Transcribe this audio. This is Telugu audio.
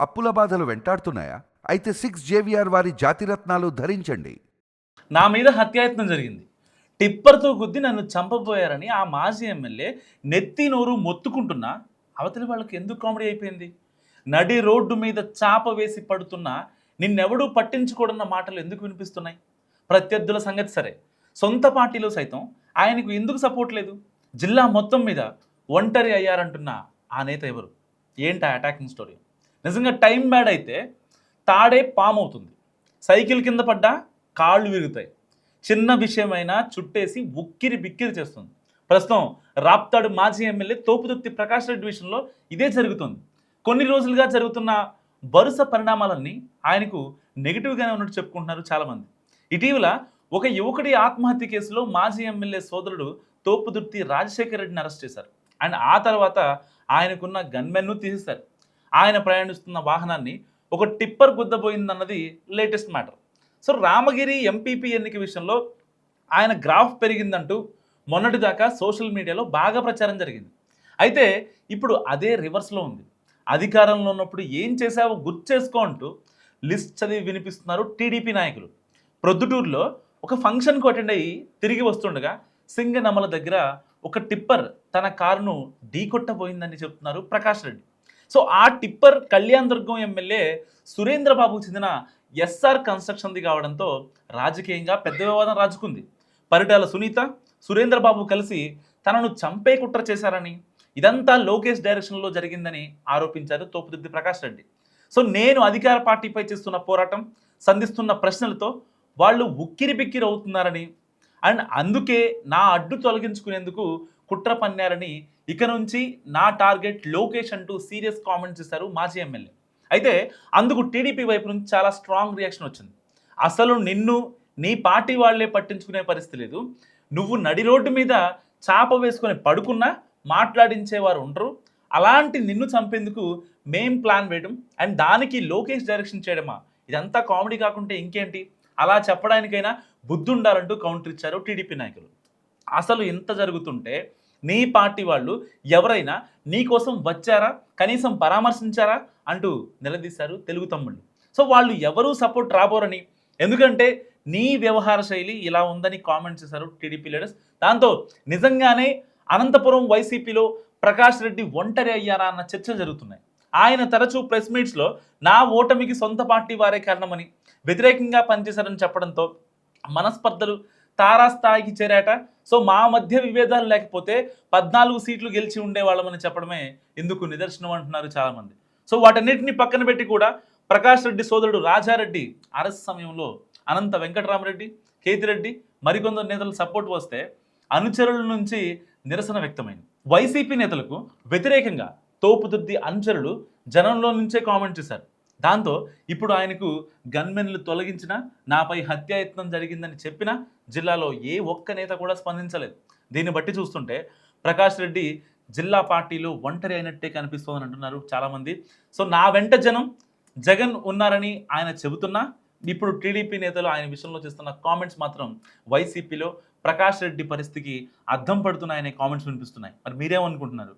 అప్పుల బాధలు వెంటాడుతున్నాయా? అయితే 6 JVR వారి జాతిరత్నాలు ధరించండి. నా మీద హత్యాయత్నం జరిగింది. టిప్పర్‌తో గుద్ది నన్ను చంపబోయారని ఆ మాజీ ఎమ్మెల్యే నెత్తి నోరు మొత్తుకుంటున్నా, అవతలి వాళ్ళకి ఎందుకు కామెడీ అయిపోయింది? నడి రోడ్డు మీద చాప వేసి పడుతున్నా నిన్నెవడూ పట్టించుకోడన్న మాటలు ఎందుకు వినిపిస్తున్నాయి? ప్రత్యర్థుల సంగతి సరే, సొంత పార్టీలో సైతం ఆయనకు ఎందుకు సపోర్ట్ లేదు? జిల్లా మొత్తం మీద ఒంటరి అయ్యారంటున్న ఆ నేత ఎవరు? ఏంటి ఆ అటాకింగ్ స్టోరీ? నిజంగా టైం బ్యాడ్ అయితే తాడే పాము అవుతుంది. సైకిల్ కింద పడ్డా కాళ్ళు విరుగుతాయి. చిన్న విషయమైనా చుట్టేసి ఉక్కిరి బిక్కిరి చేస్తుంది. ప్రస్తుతం రాప్తాడు మాజీ ఎమ్మెల్యే తోపుదుర్తి ప్రకాష్ రెడ్డి విషయంలో ఇదే జరుగుతుంది. కొన్ని రోజులుగా జరుగుతున్న వరుస పరిణామాలన్నీ ఆయనకు నెగిటివ్గానే ఉన్నట్టు చెప్పుకుంటున్నారు చాలామంది. ఇటీవల ఒక యువకుడి ఆత్మహత్య కేసులో మాజీ ఎమ్మెల్యే సోదరుడు తోపుదుర్తి రాజశేఖర రెడ్డిని అరెస్ట్ చేశారు. అండ్ ఆ తర్వాత ఆయనకున్న గన్మెన్ను తీసేశారు. ఆయన ప్రయాణిస్తున్న వాహనాన్ని ఒక టిప్పర్ గుద్దబోయిందన్నది latest matter. So Ramagiri MPP ఎన్నిక విషయంలో ఆయన గ్రాఫ్ పెరిగిందంటూ మొన్నటిదాకా సోషల్ మీడియాలో బాగా ప్రచారం జరిగింది. అయితే ఇప్పుడు అదే రివర్స్లో ఉంది. అధికారంలో ఉన్నప్పుడు ఏం చేశావో గుర్తు చేసుకో అంటూ లిస్ట్ చదివి వినిపిస్తున్నారు టీడీపీ నాయకులు. ప్రొద్దుటూరులో ఒక ఫంక్షన్కు అటెండ్ అయ్యి తిరిగి వస్తుండగా సింగనమల దగ్గర ఒక టిప్పర్ తన కారును ఢీకొట్టబోయిందని చెప్తున్నారు ప్రకాష్ రెడ్డి. సో ఆ టిప్పర్ కళ్యాణ్ దుర్గం ఎమ్మెల్యే సురేంద్రబాబుకు చెందిన ఎస్ఆర్ కన్స్ట్రక్షన్ది కావడంతో రాజకీయంగా పెద్ద వివాదం రాజుకుంది. పరిటాల సునీత, సురేంద్రబాబు కలిసి తనను చంపే కుట్ర చేశారని, ఇదంతా లోకేష్ డైరెక్షన్లో జరిగిందని ఆరోపించారు తోపుదుర్తి ప్రకాష్ రెడ్డి. సో నేను అధికార పార్టీపై చేస్తున్న పోరాటం, సంధిస్తున్న ప్రశ్నలతో వాళ్ళు ఉక్కిరి బిక్కిరి అవుతున్నారని, అండ్ అందుకే నా అడ్డు తొలగించుకునేందుకు కుట్ర పన్నారని, ఇక నుంచి నా టార్గెట్ లోకేష్ అంటూ సీరియస్ కామెంట్స్ చేశారు మాజీ ఎమ్మెల్యే. అయితే అందుకు టీడీపీ వైపు నుంచి చాలా స్ట్రాంగ్ రియాక్షన్ వచ్చింది. అసలు నిన్ను నీ పార్టీ వాళ్లే పట్టించుకునే పరిస్థితి లేదు. నువ్వు నడి రోడ్డు మీద చాప వేసుకొని పడుకున్నా మాట్లాడించేవారు ఉండరు. అలాంటి నిన్ను చంపేందుకు మేం ప్లాన్ వేయడం అండ్ దానికి లోకేష్ డైరెక్షన్ చేయడమా? ఇదంతా కామెడీ కాకుంటే ఇంకేంటి? అలా చెప్పడానికైనా బుద్ధి ఉండాలంటూ కౌంటర్ ఇచ్చారు టీడీపీ నాయకులు. అసలు ఇంత జరుగుతుంటే నీ పార్టీ వాళ్ళు ఎవరైనా నీ కోసం వచ్చారా, కనీసం పరామర్శించారా అంటూ నిలదీశారు తెలుగు తమ్ముళ్ళు. సో వాళ్ళు ఎవరూ సపోర్ట్ రాబోరని, ఎందుకంటే నీ వ్యవహార శైలి ఇలా ఉందని కామెంట్ చేశారు టీడీపీ లీడర్స్. దాంతో నిజంగానే అనంతపురం వైసీపీలో ప్రకాష్ రెడ్డి ఒంటరి అయ్యారా అన్న చర్చలు జరుగుతున్నాయి. ఆయన తరచూ ప్రెస్ మీట్స్లో నా ఓటమికి సొంత పార్టీ వారే కారణమని, వ్యతిరేకంగా పనిచేశారని చెప్పడంతో మనస్పర్ధలు తారాస్థాయికి చేరాట. సో మా మధ్య విభేదాలు లేకపోతే 14 సీట్లు గెలిచి ఉండేవాళ్ళమని చెప్పడమే ఇందుకు నిదర్శనం అంటున్నారు చాలామంది. సో వాటన్నిటిని పక్కన పెట్టి కూడా ప్రకాష్ రెడ్డి సోదరుడు రాజారెడ్డి అరెస్ట్ సమయంలో అనంత వెంకటరామరెడ్డి, కేతిరెడ్డి మరికొందరు నేతలు సపోర్ట్ వస్తే అనుచరుల నుంచి నిరసన వ్యక్తమైంది. వైసీపీ నేతలకు వ్యతిరేకంగా తోపుదుర్తి అనుచరులు జనంలో నుంచే కామెంట్ చేశారు. దాంతో ఇప్పుడు ఆయనకు గన్మెన్లు తొలగించినా, నాపై హత్యాయత్నం జరిగిందని చెప్పినా జిల్లాలో ఏ ఒక్క నేత కూడా స్పందించలేదు. దీన్ని బట్టి చూస్తుంటే ప్రకాష్ రెడ్డి జిల్లా పార్టీలో ఒంటరి అయినట్టే కనిపిస్తోందని అంటున్నారు చాలామంది. సో నా వెంట జగన్ ఉన్నారని ఆయన చెబుతున్నా, ఇప్పుడు టీడీపీ నేతలు ఆయన విషయంలో చేస్తున్న కామెంట్స్ మాత్రం వైసీపీలో ప్రకాష్ రెడ్డి పరిస్థితికి అద్దం పడుతున్నాయనే కామెంట్స్ వినిపిస్తున్నాయి. మరి మీరేమనుకుంటున్నారు?